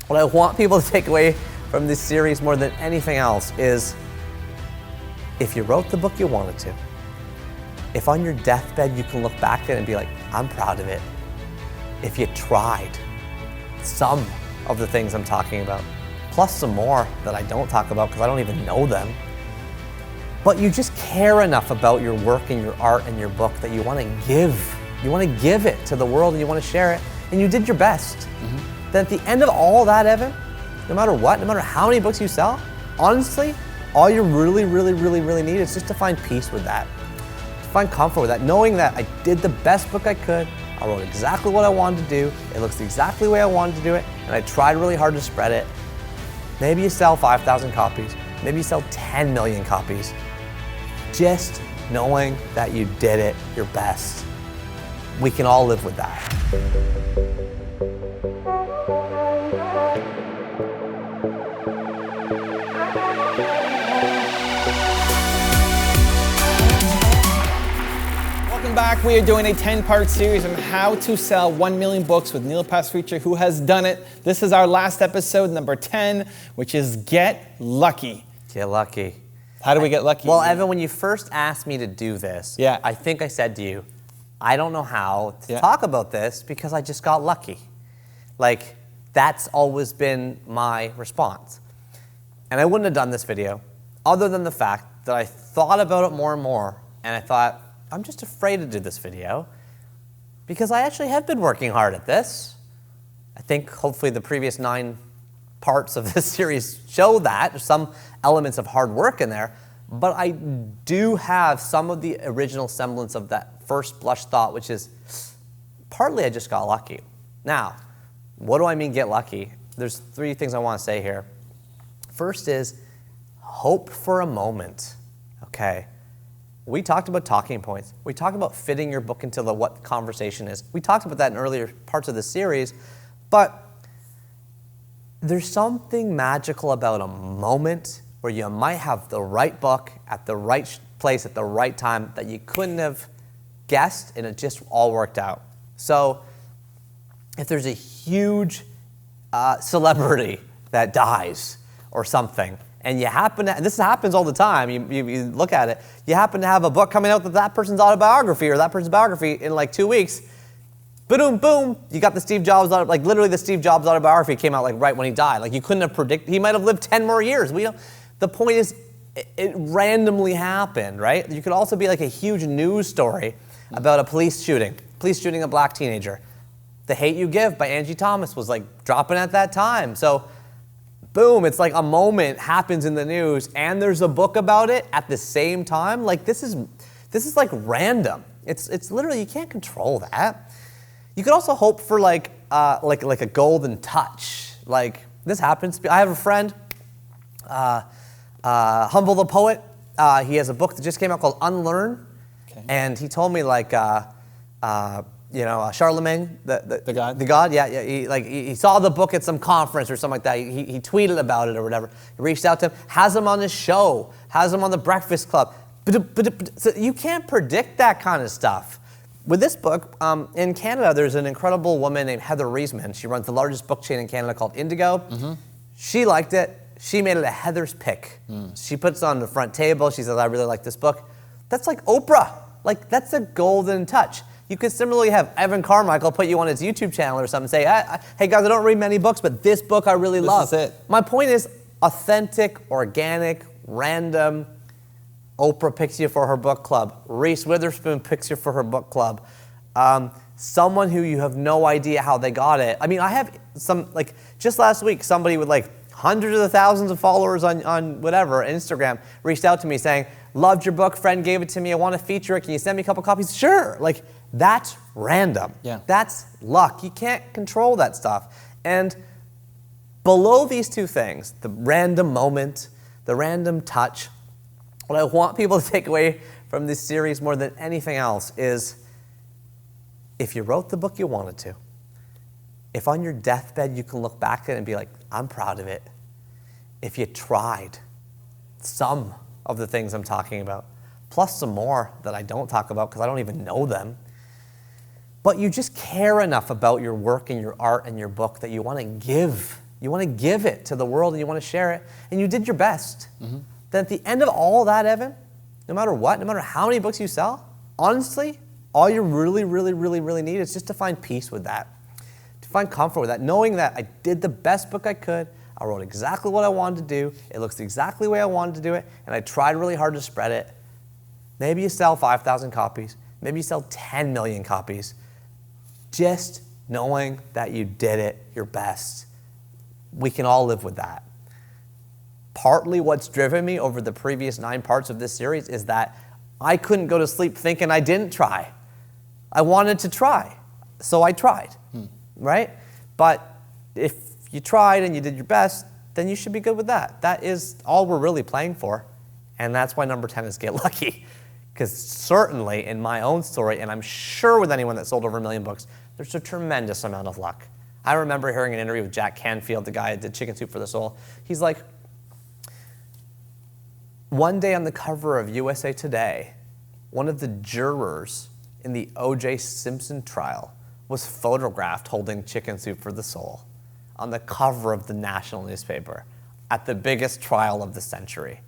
What I want people to take away from this series more than anything else is, if you wrote the book you wanted to, if on your deathbed you can look back at it and be like, I'm proud of it. If you tried some of the things I'm talking about, plus some more that I don't talk about because I don't even know them, but you just care enough about your work and your art and your book that you want to give. You want to give it to the world and you want to share it, and you did your best. Then at the end of all that, Evan, no matter what, no matter how many books you sell, honestly, all you really need is just to find peace with that. To find comfort with that, knowing that I did the best book I could, I wrote exactly what I wanted to do, it looks exactly the way I wanted to do it, and I tried really hard to spread it. Maybe you sell 5,000 copies, maybe you sell 10 million copies. Just knowing that you did it your best. We can all live with that. Welcome back. We are doing a 10-part series on how to sell 1 million books with Neil Pasricha, who has done it. This is our last episode, number 10, which is Get Lucky. Get lucky. How do we get lucky? Well, Evan, when you first asked me to do this, Yeah. I think I said to you, I don't know how to talk about this because I just got lucky. Like, that's always been my response. And I wouldn't have done this video other than the fact that I thought about it more and more, and I thought, I'm just afraid to do this video because I actually have been working hard at this. I think hopefully the previous 9 parts of this series show that. There's some elements of hard work in there, but I do have some of the original semblance of that first blush thought, which is partly I just got lucky. Now, what do I mean get lucky? There's 3 things I want to say here. First is hope for a moment, okay? We talked about talking points. We talked about fitting your book into what the conversation is. We talked about that in earlier parts of the series, but there's something magical about a moment where you might have the right book at the right place at the right time that you couldn't have guessed, and it just all worked out. So if there's a huge celebrity that dies or something, and you happen to, and this happens all the time, you look at it, you happen to have a book coming out that person's autobiography or that person's biography in like 2 weeks, boom, boom, you got the Steve Jobs, like literally the Steve Jobs autobiography came out like right when he died. Like you couldn't have predicted, he might have lived 10 more years. The point is, it randomly happened, right? You could also be like a huge news story about a police shooting a black teenager. The Hate You Give by Angie Thomas was like dropping at that time. So boom, it's like a moment happens in the news and there's a book about it at the same time. Like this is like random. It's literally, you can't control that. You could also hope for like a golden touch. Like this happens. I have a friend, Humble the Poet. He has a book that just came out called Unlearn. Okay. And he told me like, Charlemagne, the god, yeah. He saw the book at some conference or something like that. He tweeted about it or whatever. He reached out to him, has him on his show, has him on the Breakfast Club. So you can't predict that kind of stuff. With this book, in Canada, there's an incredible woman named Heather Reisman. She runs the largest book chain in Canada called Indigo. Mm-hmm. She liked it. She made it a Heather's pick. She puts it on the front table. She says, I really like this book. That's like Oprah. Like, that's a golden touch. You could similarly have Evan Carmichael put you on his YouTube channel or something and say, hey guys, I don't read many books, but this book I really love. This is it. My point is authentic, organic, random. Oprah picks you for her book club. Reese Witherspoon picks you for her book club. Someone who you have no idea how they got it. I mean, I have some, like, just last week, somebody with like hundreds of thousands of followers on whatever, Instagram, reached out to me saying, loved your book, friend gave it to me, I want to feature it, can you send me a couple copies? Sure, like, that's random. Yeah. That's luck. You can't control that stuff. And below these 2 things, the random moment, the random touch, what I want people to take away from this series more than anything else is, if you wrote the book you wanted to, if on your deathbed you can look back at it and be like, I'm proud of it. If you tried some of the things I'm talking about, plus some more that I don't talk about because I don't even know them, but you just care enough about your work and your art and your book that you want to give. You want to give it to the world and you want to share it, and you did your best. Then at the end of all that, Evan, no matter what, no matter how many books you sell, honestly, all you really, really, really, really need is just to find peace with that, to find comfort with that, knowing that I did the best book I could, I wrote exactly what I wanted to do, it looks exactly the way I wanted to do it, and I tried really hard to spread it. Maybe you sell 5,000 copies, maybe you sell 10 million copies. Just knowing that you did it your best, we can all live with that. Partly what's driven me over the previous 9 parts of this series is that I couldn't go to sleep thinking I didn't try. I wanted to try, so I tried, right? But if you tried and you did your best, then you should be good with that. That is all we're really playing for, and that's why number 10 is get lucky. Because certainly in my own story, and I'm sure with anyone that sold over 1 million books, there's a tremendous amount of luck. I remember hearing an interview with Jack Canfield, the guy that did Chicken Soup for the Soul. He's like, one day on the cover of USA Today, one of the jurors in the O.J. Simpson trial was photographed holding Chicken Soup for the Soul on the cover of the national newspaper at the biggest trial of the century.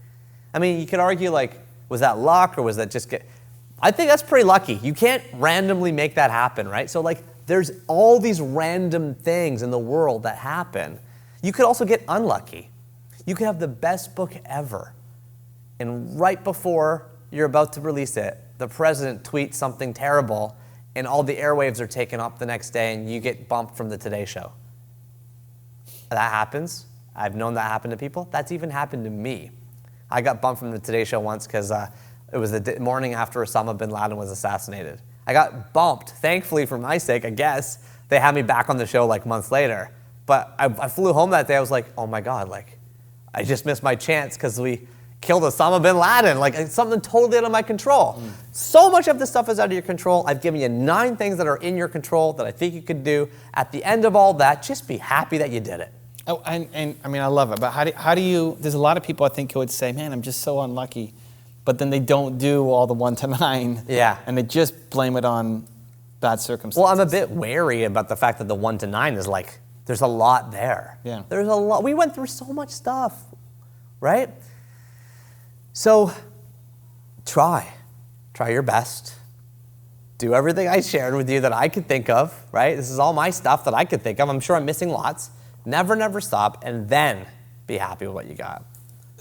I mean, you could argue, like, was that luck or was that just I think that's pretty lucky. You can't randomly make that happen, right? So, like, there's all these random things in the world that happen. You could also get unlucky. You could have the best book ever, and right before you're about to release it, the president tweets something terrible, and all the airwaves are taken up the next day, and you get bumped from the Today Show. That happens. I've known that happen to people. That's even happened to me. I got bumped from the Today Show once because it was the morning after Osama bin Laden was assassinated. I got bumped. Thankfully, for my sake, I guess, they had me back on the show like months later. But I flew home that day. I was like, oh my God, like, I just missed my chance because we killed Osama bin Laden. Like, it's something totally out of my control. So much of this stuff is out of your control. I've given you 9 things that are in your control that I think you could do. At the end of all that, just be happy that you did it. Oh, and I mean, I love it. But how do you, there's a lot of people I think who would say, man, I'm just so unlucky. But then they don't do all the 1 to 9. Yeah. And they just blame it on bad circumstances. Well, I'm a bit wary about the fact that the 1 to 9 is like, there's a lot there. Yeah. There's a lot. We went through so much stuff, right? So try your best. Do everything I shared with you that I could think of, right? This is all my stuff that I could think of. I'm sure I'm missing lots. Never stop, and then be happy with what you got.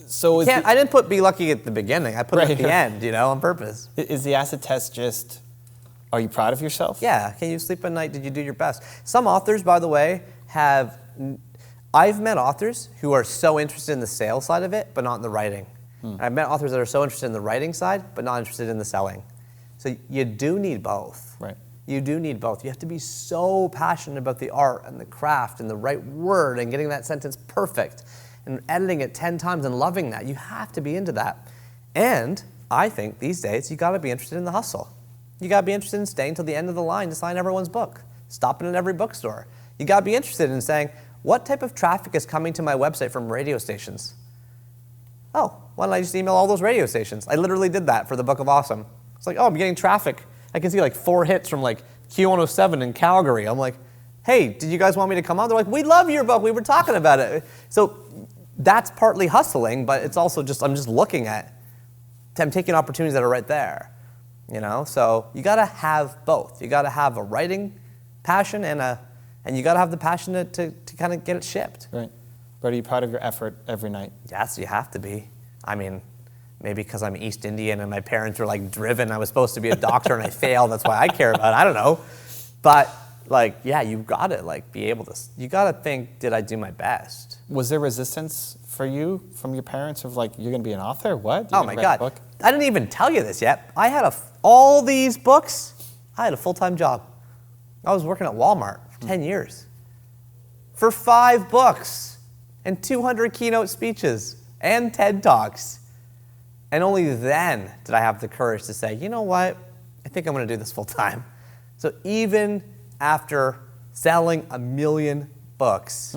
So I didn't put be lucky at the beginning. I put it at the end, on purpose. Is the acid test just, are you proud of yourself? Yeah. Can you sleep at night? Did you do your best? Some authors, by the way, I've met authors who are so interested in the sales side of it, but not in the writing. I've met authors that are so interested in the writing side, but not interested in the selling. So you do need both. Right. You do need both. You have to be so passionate about the art and the craft and the right word and getting that sentence perfect and editing it 10 times and loving that. You have to be into that. And I think these days you gotta be interested in the hustle. You gotta be interested in staying till the end of the line to sign everyone's book, stopping at every bookstore. You gotta be interested in saying, what type of traffic is coming to my website from radio stations? Oh, why don't I just email all those radio stations? I literally did that for the Book of Awesome. It's like, oh, I'm getting traffic. I can see like 4 hits from like Q107 in Calgary. I'm like, hey, did you guys want me to come on? They're like, we love your book. We were talking about it. So that's partly hustling, but it's also just, I'm just looking at, I'm taking opportunities that are right there. So you gotta have both. You gotta have a writing passion and you gotta have the passion to kind of get it shipped. Right. But are you proud of your effort every night? Yes, you have to be. I mean, maybe because I'm East Indian and my parents were like driven. I was supposed to be a doctor and I failed. That's why I care about it. I don't know. But like, yeah, you gotta like be able to, you gotta think, did I do my best? Was there resistance for you from your parents of like, you're gonna be an author? What? Oh my God. I didn't even tell you this yet. I had all these books, I had a full-time job. I was working at Walmart for 10 years. For 5 books and 200 keynote speeches and TED Talks. And only then did I have the courage to say, you know what? I think I'm going to do this full time. So even after selling 1 million books,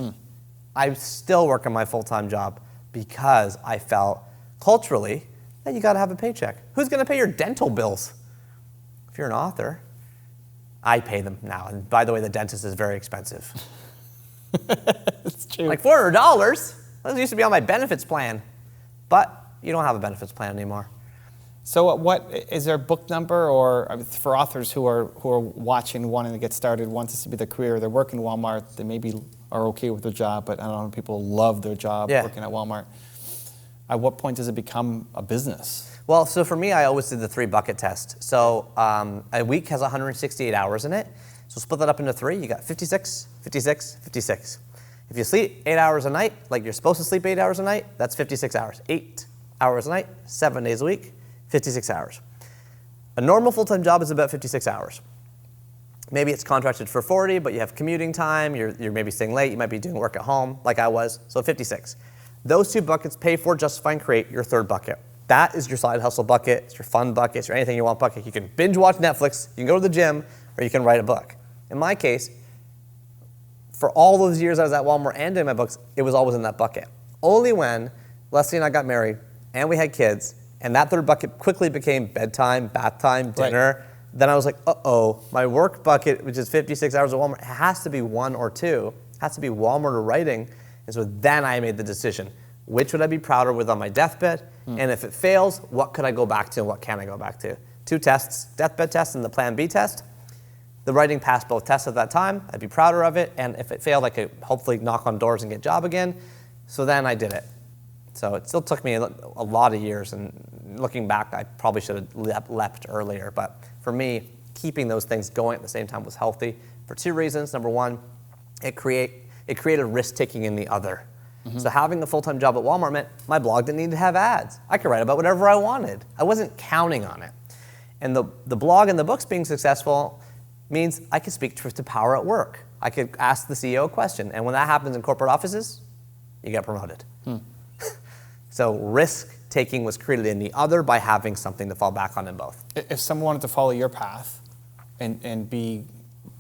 I'm still working my full-time job because I felt culturally that you got to have a paycheck. Who's going to pay your dental bills? If you're an author, I pay them now. And by the way, the dentist is very expensive. It's true. Like $400. Those used to be on my benefits plan. But you don't have a benefits plan anymore. So what is there a book number, or for authors who are watching, wanting to get started, want this to be their career, they're working at Walmart, they maybe are okay with their job, but I don't know, people love their job working at Walmart. At what point does it become a business? Well, so for me, I always did the 3-bucket test. So a week has 168 hours in it. So split that up into 3. You got 56, 56, 56. If you sleep 8 hours a night, like you're supposed to sleep 8 hours a night, that's 56 hours. 8 hours a night, 7 days a week, 56 hours. A normal full-time job is about 56 hours. Maybe it's contracted for 40, but you have commuting time, you're maybe staying late, you might be doing work at home, like I was, so 56. Those 2 buckets, pay for, justify, and create your 3rd bucket. That is your side hustle bucket, it's your fun bucket, it's your anything you want bucket. You can binge watch Netflix, you can go to the gym, or you can write a book. In my case, for all those years I was at Walmart and in my books, it was always in that bucket. Only when Leslie and I got married, and we had kids, and that 3rd bucket quickly became bedtime, bath time, dinner, then I was like, uh-oh, my work bucket, which is 56 hours at Walmart, it has to be 1 or 2. It has to be Walmart or writing. And so then I made the decision. Which would I be prouder with on my deathbed? And if it fails, what could I go back to and what can I go back to? 2 tests, deathbed test and the Plan B test. The writing passed both tests at that time. I'd be prouder of it. And if it failed, I could hopefully knock on doors and get a job again. So then I did it. So it still took me a lot of years. And looking back, I probably should have leapt earlier. But for me, keeping those things going at the same time was healthy for 2 reasons. Number one, it created risk-taking in the other. So having a full-time job at Walmart meant my blog didn't need to have ads. I could write about whatever I wanted. I wasn't counting on it. And the blog and the books being successful means I could speak truth to power at work. I could ask the CEO a question. And when that happens in corporate offices, you get promoted. So risk-taking was created in the other by having something to fall back on in both. If someone wanted to follow your path and be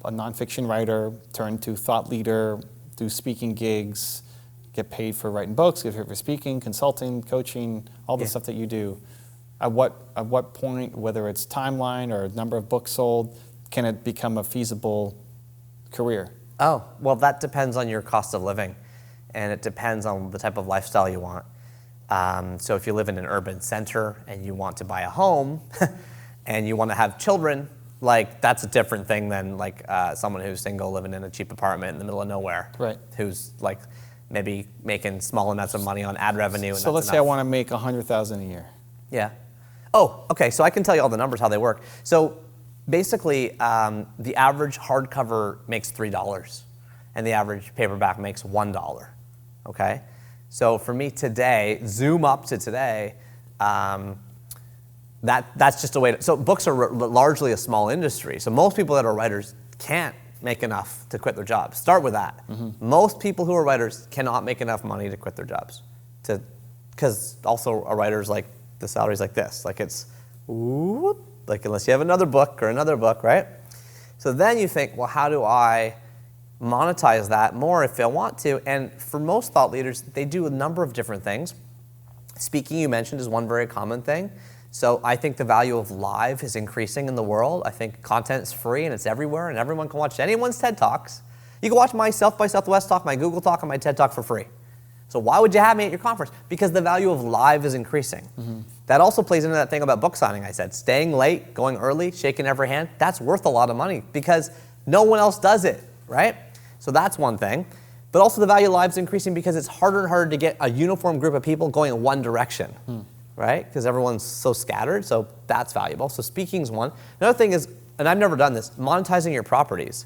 a nonfiction writer, turn to thought leader, do speaking gigs, get paid for writing books, get paid for speaking, consulting, coaching, all the stuff that you do. At what point, whether it's timeline or number of books sold, can it become a feasible career? Oh, well, that depends on your cost of living, and it depends on the type of lifestyle you want. So if you live in an urban center and you want to buy a home and you want to have children, like that's a different thing than like someone who's single living in a cheap apartment in the middle of nowhere, who's like maybe making small amounts of money on ad revenue. So let's say I want to make $100,000 a year. Yeah. Oh, okay. So I can tell you all the numbers, how they work. So basically, the average hardcover makes $3, and the average paperback makes $1. Okay. So for me today, zoom up to today. That's just a way to. So books are largely a small industry. So most people that are writers can't make enough to quit their jobs. Start with that. Most people who are writers cannot make enough money to quit their jobs. Because also a writer's like, the salary's like this. Like it's, whoop, like unless you have another book, right? So then you think, well, how do I monetize that more if I want to? And for most thought leaders, they do a number of different things. Speaking, you mentioned, is one very common thing. So I think the value of live is increasing in the world. I think content is free and it's everywhere and everyone can watch anyone's TED Talks. You can watch my South by Southwest talk, my Google talk, and my TED Talk for free. So why would you have me at your conference? Because the value of live is increasing. That also plays into that thing about book signing I said. Staying late, going early, shaking every hand, that's worth a lot of money because no one else does it, right? So that's one thing. But also the value of live is increasing because it's harder and harder to get a uniform group of people going in one direction. Right? Because everyone's so scattered, so that's valuable. So speaking's one. Another thing is, and I've never done this, monetizing your properties.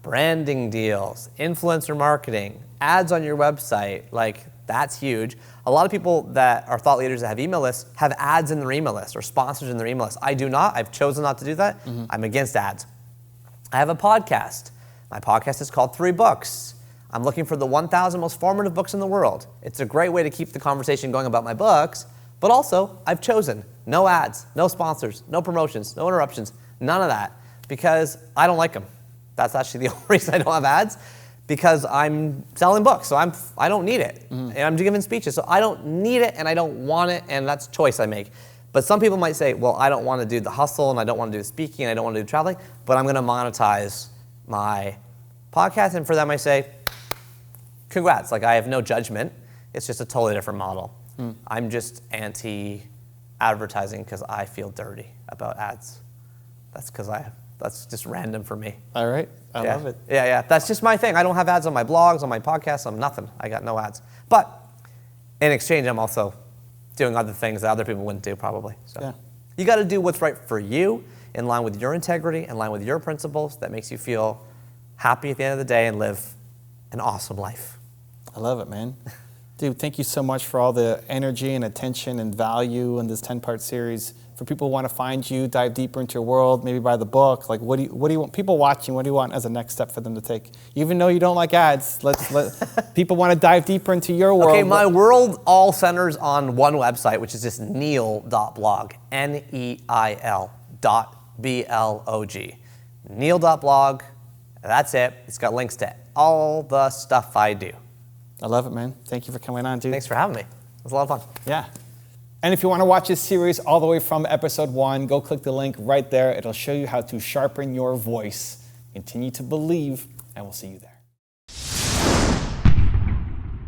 Branding deals, influencer marketing, ads on your website, like that's huge. A lot of people that are thought leaders that have email lists have ads in their email list or sponsors in their email list. I do not. I've chosen not to do that. I'm against ads. I have a podcast. My podcast is called 3 Books. I'm looking for the 1,000 most formative books in the world. It's a great way to keep the conversation going about my books. But also, I've chosen no ads, no sponsors, no promotions, no interruptions, none of that, because I don't like them. That's actually the only reason I don't have ads, because I'm selling books, so I don't need it. And I'm giving speeches, so I don't need it and I don't want it, and that's a choice I make. But some people might say, well, I don't want to do the hustle and I don't want to do the speaking and I don't want to do traveling, but I'm going to monetize my podcast. And for them, I say, congrats. Like, I have no judgment. It's just a totally different model. I'm just anti-advertising because I feel dirty about ads. That's just random for me. All right. I love it. Yeah. That's just my thing. I don't have ads on my blogs, on my podcasts, on nothing. I got no ads. But in exchange, I'm also doing other things that other people wouldn't do probably. So you got to do what's right for you, in line with your integrity, in line with your principles, that makes you feel happy at the end of the day and live an awesome life. I love it, man. Dude, thank you so much for all the energy and attention and value in this 10-part series. For people who want to find you, dive deeper into your world, maybe buy the book, like what do you want, people watching, what do you want as a next step for them to take? Even though you don't like ads, let people want to dive deeper into your world. Okay, my world all centers on one website, which is just neil.blog, Neil.blog. Neil.blog, that's it. It's got links to all the stuff I do. I love it, man. Thank you for coming on, dude. Thanks for having me. It was a lot of fun. Yeah. And if you want to watch this series all the way from episode 1, go click the link right there. It'll show you how to sharpen your voice. Continue to believe, and we'll see you there.